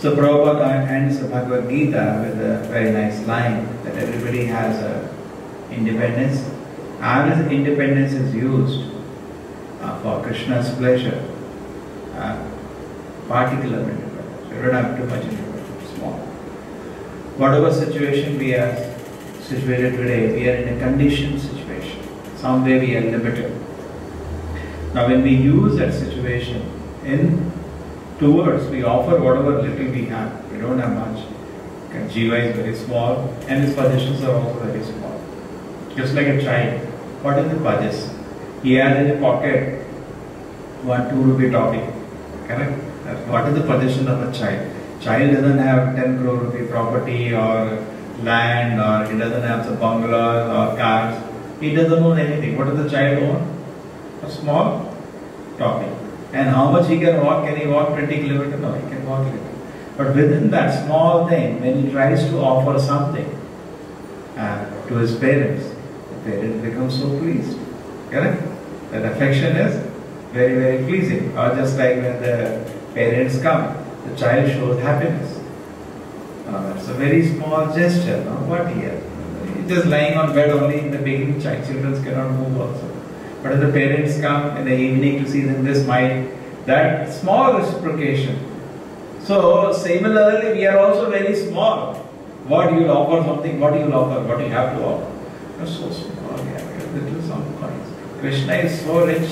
So Prabhupada ends the Bhagavad Gita with a very nice line that everybody has independence. As independence is used for Krishna's pleasure, particular independence. We don't have too much independence, small. Whatever situation we are situated today, we are in a conditioned situation. Somewhere we are limited. Now when we use that situation towards, we offer whatever little we have. We don't have much. Jiva is very small and his possessions are also very small. Just like a child. What is the purchase? He has in a pocket 1 2 rupee toffee. Correct? What is the possession of a child? Child doesn't have 10 crore rupee property or land, or he doesn't have the bungalows or cars. He doesn't own anything. What does the child own? A small toffee. And how much he can walk? Can he walk 20 kilometers? No, he can walk little. But within that small thing, when he tries to offer something to his parents, the parents become so pleased. Correct? That affection is very, very pleasing. Or just like when the parents come, the child shows happiness. It's a very small gesture. No? What here? He's just lying on bed only in the beginning. Children cannot move also. But if the parents come in the evening to see them, they smile. That small reciprocation. So similarly, we are also very small. What you will offer something, what you will offer, what you have to offer. You're so small, we have little some coins. Krishna is so rich,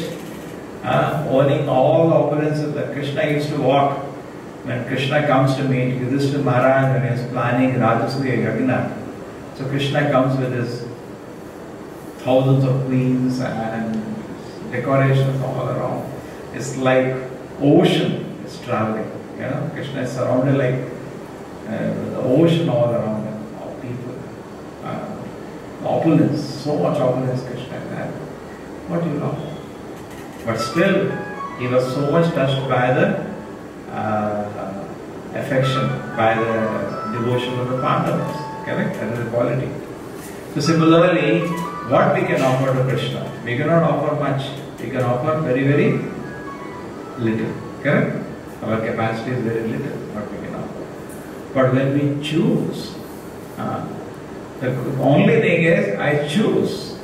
owning all opulences that Krishna used to walk. When Krishna comes to meet Yudhishthira Maharaj when he is planning Rajasuya Yagna, so Krishna comes with his thousands of queens and decorations all around. It's like ocean is traveling. You know, Krishna is surrounded like the ocean all around him, all people. Opulence, so much opulence Krishna had. What do you know? But still, he was so much touched by the affection, by the devotion of the Pandavas. Correct? That is the quality. So similarly, what we can offer to Krishna? We cannot offer much. We can offer very, very little. Correct? Our capacity is very little, what we can offer. But when we choose, the only thing is, I choose.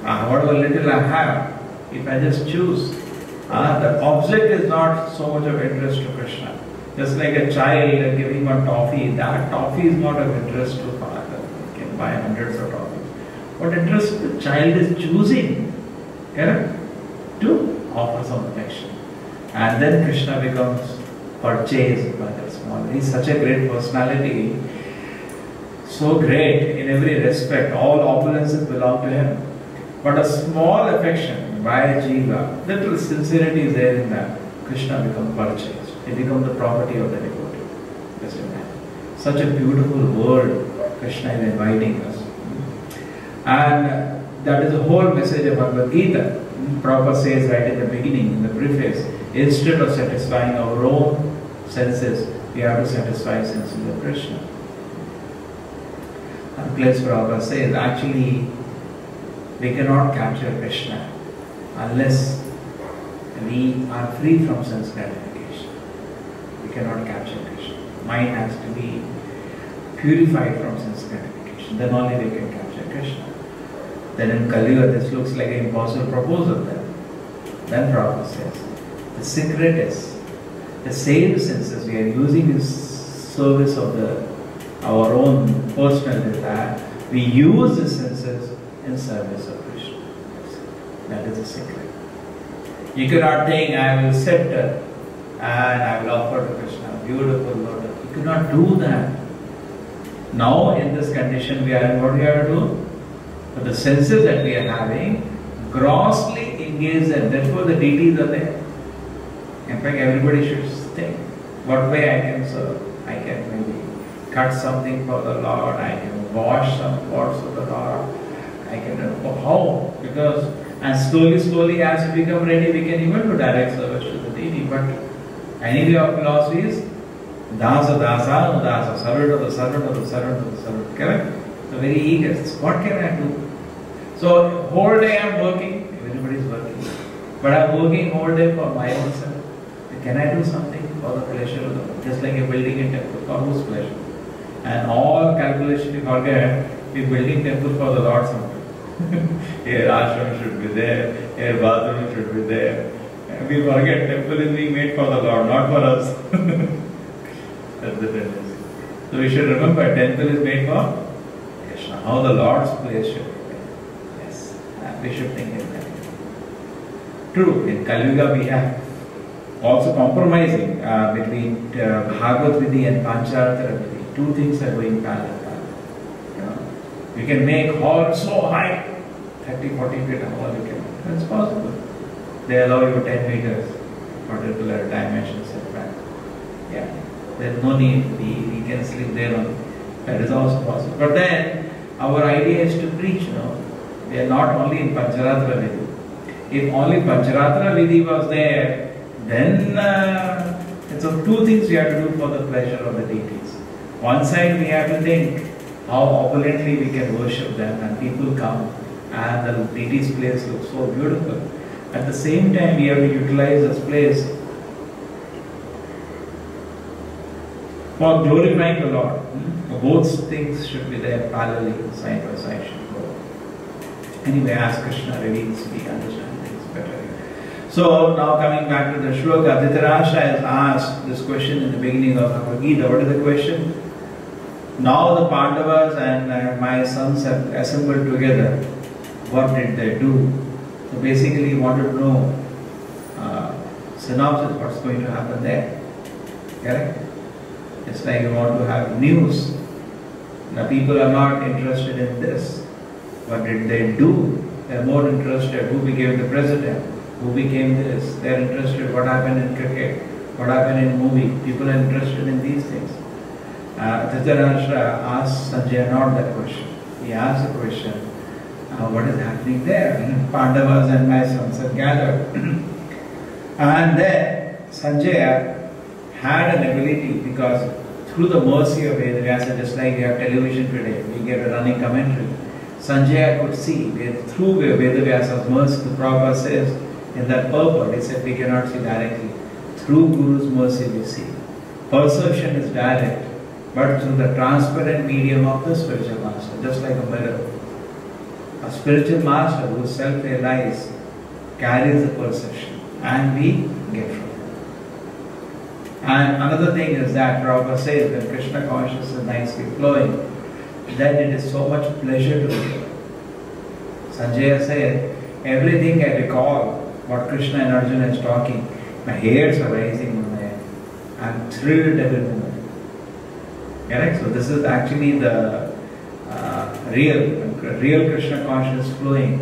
Whatever little I have, if I just choose, the object is not so much of interest to Krishna. Just like a child giving one toffee, that toffee is not of interest to father. He can buy hundreds of toffees. What interest the child is choosing, correct, to offer some affection. And then Krishna becomes purchased by that small. He is such a great personality, so great in every respect. All opulences belong to him. But a small affection by Jiva, little sincerity is there in that. Krishna becomes purchased. He becomes the property of the devotee. Just imagine. Such a beautiful world Krishna is inviting us. And that is the whole message of Bhagavad Gita. Prabhupada says right in the beginning, in the preface, instead of satisfying our own senses, we have to satisfy the senses of Krishna. And place Prabhupada says, actually, we cannot capture Krishna unless we are free from sense gratification. We cannot capture Krishna. Mind has to be purified from sense gratification. Then only we can capture Krishna. Then in Kali Yuga, this looks like an impossible proposal then Prabhupada says, the secret is the same senses we are using in service of our own personal desire. We use the senses in service of Krishna. That is the secret. You cannot think, I will sit and I will offer to Krishna beautiful lotus. You cannot do that. Now in this condition we are in, what we have to do? But the senses that we are having grossly engage them. Therefore the deities are there. In fact, everybody should think, what way I can serve? I can maybe cut something for the Lord, I can wash some pots for the Lord, I can do how? Because, and slowly as we become ready, we can even do direct service to the deity. But anyway, our philosophy is dasa, udasa, servant of the servant of the servant of the servant. Correct? So very eager. What can I do? So whole day I am working, everybody is working. But I am working whole day for my own self. can I do something for the pleasure of the Lord? Just like you're building a temple for whose pleasure? And all calculation you forget, we're building temple for the Lord something. Here ashram should be there, here bathroom should be there. And we forget temple is being made for the Lord, not for us. That's the tendency. So we should remember temple is made for Krishna. How the Lord's place should be there. Yes, we should think in that. True, in Kali Yuga we have also compromising between Bhagavad Vidhi and Pancharatra Vidhi. Two things are going parallel. You know, we can make hall so high, 30, 40 feet hall you can. That's possible. They allow you 10 meters, particular dimensions setback. Yeah, there's no need. We can sleep there on. That is also possible. But then our idea is to preach. You know, we are not only in Pancharatra Vidhi. If only Pancharatra Vidhi was there, then so two things we have to do for the pleasure of the deities. One side we have to think how opulently we can worship them, and people come and the deity's place looks so beautiful. At the same time we have to utilize this place for glorifying the Lord. Both things should be there parallelly, side by side should go. Anyway, as Krishna reveals, we understand things better. So now coming back to the shloka, Dhritarashtra has asked this question in the beginning of Bhagavad Gita. What is the question? Now the Pandavas and my sons have assembled together. What did they do? So basically he wanted to know synopsis, what's going to happen there. Correct? It's like you want to have news. Now people are not interested in this. What did they do? They're more interested who became the president, who became this. They're interested what happened in cricket, what happened in movie. People are interested in these things. Dhritarashtra asked Sanjaya not that question. He asked the question, what is happening there? Pandavas and my sons are gathered. And then Sanjaya had an ability, because through the mercy of Vedavyasa, just like we have television today, we get a running commentary. Sanjaya could see through Vedavyasa's mercy. The Prabhupada says in that purport, he said we cannot see directly. Through Guru's mercy we see. Perception is direct, but through the transparent medium of the spiritual master, just like a mirror. A spiritual master who is self-realized carries the perception and we get from it. And another thing is that Prabhupada says when Krishna consciousness is nicely flowing, then it is so much pleasure to me. Sanjaya said, everything I recall what Krishna and Arjuna is talking, my hairs are rising on my head. I am thrilled every moment. Correct? So this is actually the real Krishna consciousness flowing.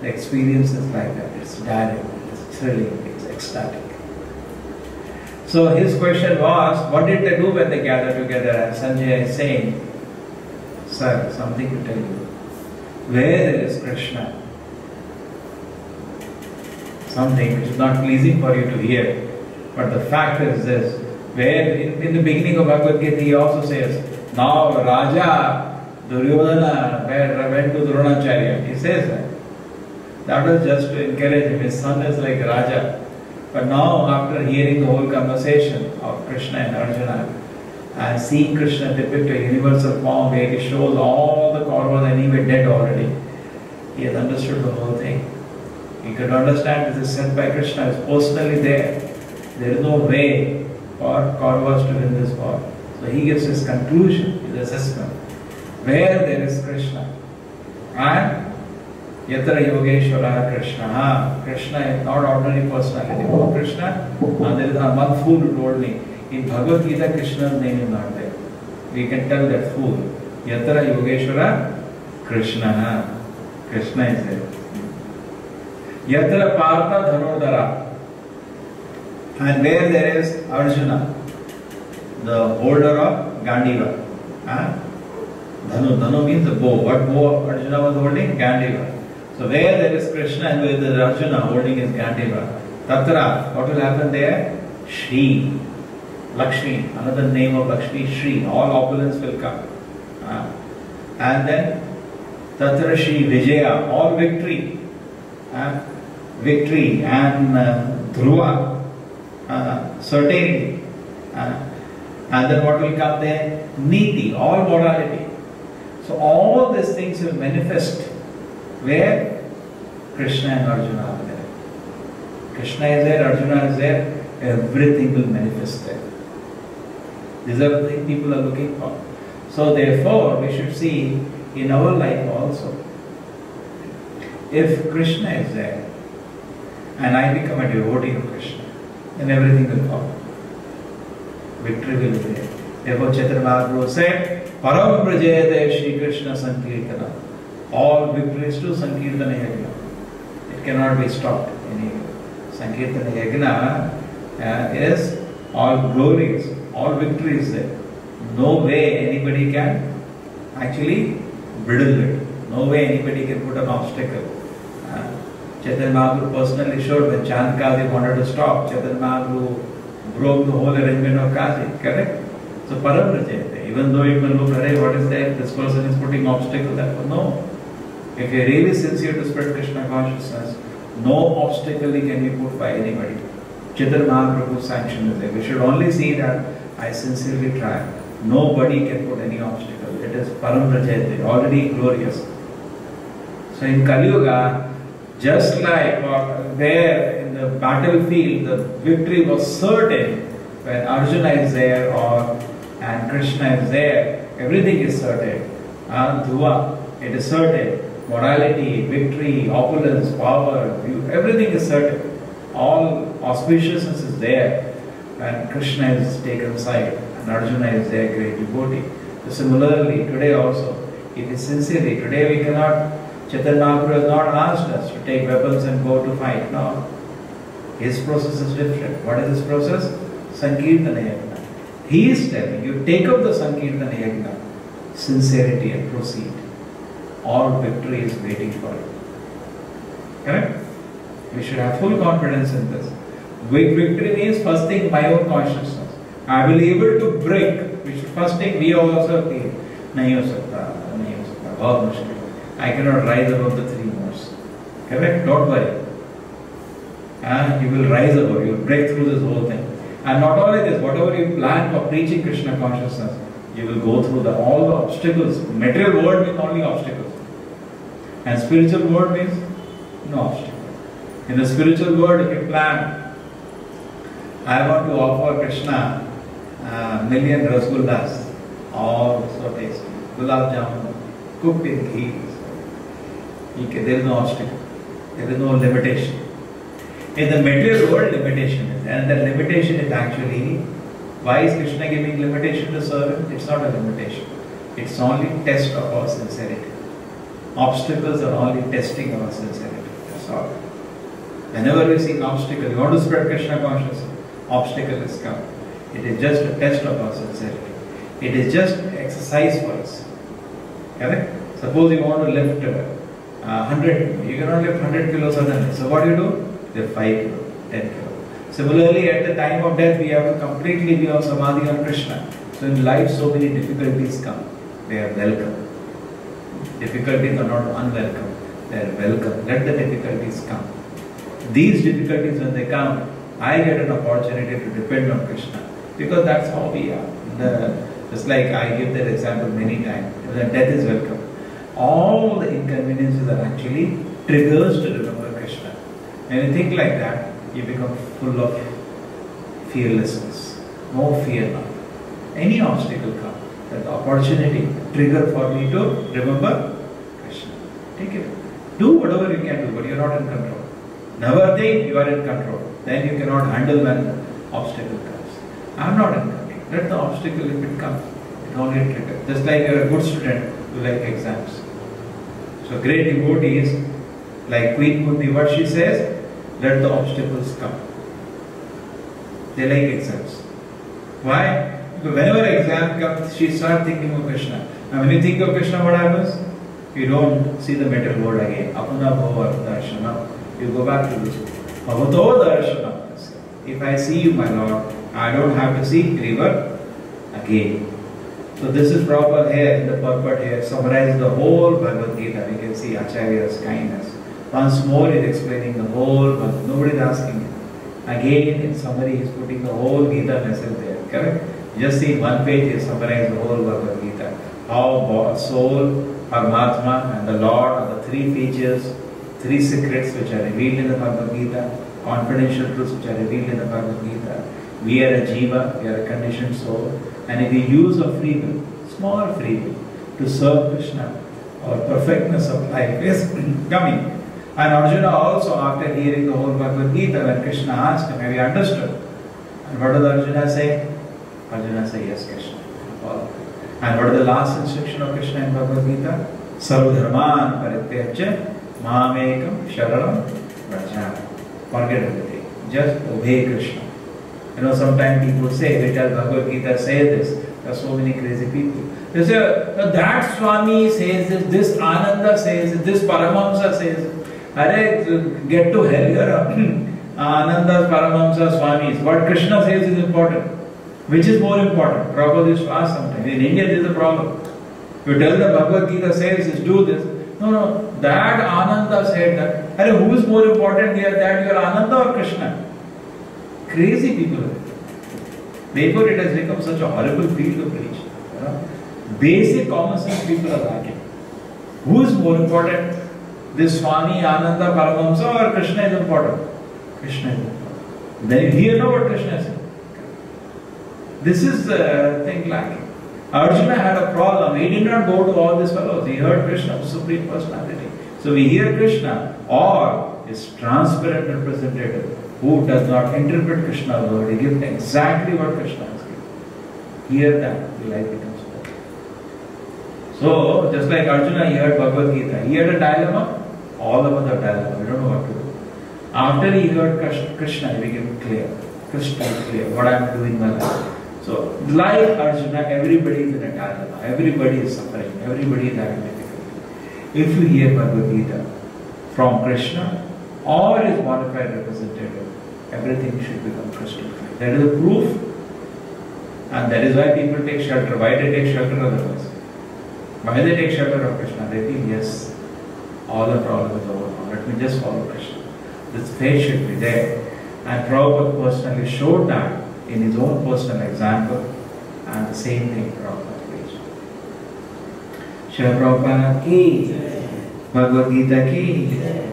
The experience is like that. It's direct, it's thrilling, it's ecstatic. So his question was, what did they do when they gathered together? And Sanjaya is saying, sir, something to tell you. Where is Krishna? Something which is not pleasing for you to hear. But the fact is this, where in the beginning of Bhagavad Gita he also says, now Raja Duryodhana went to Dronacharya. He says that. That was just to encourage him. His son is like Raja. But now after hearing the whole conversation of Krishna and Arjuna, and seeing Krishna depict a universal form where he shows all the Kauravas anyway dead already, he has understood the whole thing. He could understand this is sent by Krishna, is personally there. There is no way for Kauravas to win this war. So he gives his conclusion, his assessment. Where there is Krishna, and Yatra Yogeshwara Krishna. Krishna is not ordinary personality. Oh Krishna, there is one fool who told me, in Bhagavad Gita Krishna's name is not there. We can tell that fool. Yatra Yogeshwara Krishna. Krishna is there. Yatra Partha Dhanodara. And where there is Arjuna, the holder of Gandiva. Dhanu means the bow. What bow Arjuna was holding? Gandiva. So where there is Krishna and where there is Arjuna holding his Gandiva, Tatra, what will happen there? Shri, Lakshmi, another name of Lakshmi, Shri, all opulence will come. And then Tatra Shri Vijaya, all victory. Victory and Dhruva. certainty. And then what will come there? Niti, all morality. So all these things will manifest where Krishna and Arjuna are there. Krishna is there, Arjuna is there, everything will manifest there. These are the things people are looking for. So therefore, we should see in our life also, if Krishna is there, and I become a devotee of Krishna, then everything will follow. Victory will be there. Therefore, Chaitanya Mahaprabhu said, Param Prajayate Shri Krishna Sankirtana. All victories to Sankirtana Yagna. It cannot be stopped. Sankirtana Yagna is all glories, all victories there. No way anybody can actually bridle it. No way anybody can put an obstacle. Chaitanya Mahaprabhu personally showed when Chand Kazi wanted to stop, Chaitanya Mahaprabhu broke the whole arrangement of Kazi, correct? So Param Prajayate. Even though it may look, what is that? This person is putting obstacle there. No. If you are really sincere to spread Krishna consciousness, no obstacle can be put by anybody. Chaitanya Mahaprabhu's sanction is there. We should only see that I sincerely try. Nobody can put any obstacle. It is Param Prajayate, already glorious. So in Kali Yuga, just like there in the battlefield, the victory was certain when Arjuna is there and Krishna is there. Everything is certain. Dhruva, it is certain. Morality, victory, opulence, power, everything is certain. All auspiciousness is there when Krishna is taken aside and Arjuna is their great devotee. So similarly, today also, if it's sincerely, today we cannot, Chaitanya Mahaprabhu has not asked us to take weapons and go to fight. No. His process is different. What is his process? Sankirtana Yagna. He is telling you, take up the Sankirtana Yagna, sincerity and proceed. All victory is waiting for you. Correct? We should have full confidence in this. Victory means first thing my own consciousness. I will be able to break. We should first thing we also feel. Nahi ho sakta, nahi ho sakta, bahut mushkil. I cannot rise above the three modes. Correct? Don't worry. You will rise above, you will break through this whole thing. And not only this, whatever you plan for preaching Krishna consciousness, you will go through all the obstacles. Material world means only obstacles. And spiritual world means no obstacle. In the spiritual world, if you plan, I want to offer Krishna million rasgullas, all so tasty, gulab jamun, cooked in ghee. There is no obstacle. There is no limitation. In the material world, limitation is. And that limitation is actually, why is Krishna giving limitation to servant? It's not a limitation. It's only test of our sincerity. Obstacles are only testing our sincerity. That's all. Whenever we see an obstacle, you want to spread Krishna consciousness, obstacle is come. It is just a test of our sincerity. It is just exercise for us. Correct? Suppose you want to lift 100, you cannot lift 100 kilos suddenly. So what do? You lift 5 kilos, 10 kilos. Similarly, at the time of death, we have to completely be on samadhi on Krishna. So in life, so many difficulties come. They are welcome. Difficulties are not unwelcome. They are welcome. Let the difficulties come. These difficulties, when they come, I get an opportunity to depend on Krishna. Because that's how we are. Just like I give that example many times. Death is welcome. All the inconveniences are actually triggers to remember Krishna. When you think like that, you become full of fearlessness. No fear now. Any obstacle comes, that opportunity, trigger for me to remember Krishna. Take it. Do whatever you can do, but you are not in control. Never think you are in control. Then you cannot handle when obstacle comes. I am not in control. Let the obstacle, if it comes, it only trigger. Just like you are a good student, you like exams. So great devotees, like Queen Kunti, what she says, let the obstacles come. They like exams. Why? Because whenever exam comes, she starts thinking of Krishna. And when you think of Krishna, what happens? You don't see the material world again. Apuna bhava darshana. You go back to this. Bhavato darshana. If I see you, my Lord, I don't have to see river again. So this is proper here in the purport here. Summarizes the whole Bhagavad Gita. We can see Acharya's kindness. Once more, he is explaining the whole Bhagavad. Nobody is asking him. Again, in summary, he is putting the whole Gita message there. Correct? Just see one page, he summarized the whole Bhagavad Gita. How soul, Paramatma, and the Lord are the three features, three secrets which are revealed in the Bhagavad Gita, confidential truths which are revealed in the Bhagavad Gita. We are a jiva, we are a conditioned soul, and if we use a free will, small free will, to serve Krishna, our perfectness of life is coming. And Arjuna also, after hearing the whole Bhagavad Gita, when Krishna asked him, have you understood? And what does Arjuna say? Arjuna says, yes, Krishna. And what is the last instruction of Krishna in Bhagavad Gita? Sarvadharman parityajya mamekam sharanam vrajya. Forget everything. Just obey Krishna. You know, sometimes people say, we tell Bhagavad Gita, say this. There are so many crazy people. They say, that Swami says this Ananda says this Paramahamsa says this. Arey, get to hell, Anandas, Paramahamsa, Swamis. What Krishna says is important. Which is more important? Prabhupada used to ask sometimes. In India, there is a problem. You tell the Bhagavad Gita says is do this. No, that Ananda said that. Arey, who is more important here? That you are Ananda or Krishna? Crazy people. Therefore, it has become such a horrible field to preach. You know? Basic common sense people are lacking. Who is more important? This Swami, Ananda, Paramahamsa, or Krishna is important? Krishna is important. Then you hear now what Krishna said. This is the thing lacking. Arjuna had a problem. He did not go to all these fellows. He heard Krishna, Supreme Personality. So we hear Krishna or his transparent representative who does not interpret Krishna's word. He gives exactly what Krishna has given. Hear that, the life becomes better. So, just like Arjuna, he heard Bhagavad Gita. He had a dilemma. All of us have dilemma. We don't know what to do. After he heard Krishna, he became clear. Krishna is clear. What I am doing in my life. So, like Arjuna, everybody is in a dilemma. Everybody is suffering. Everybody is having difficulty. If you hear Bhagavad Gita from Krishna or his modified representative, everything should become crystal clear. That is a proof. And that is why people take shelter. Why they take shelter otherwise? Why they take shelter of Krishna? They feel, yes, all the problem is over now. Let me just follow Krishna. This faith should be there. And Prabhupada personally showed that in his own personal example, and the same thing Prabhupada preached. Srila Prabhupada ki, Bhagavad Gita ki.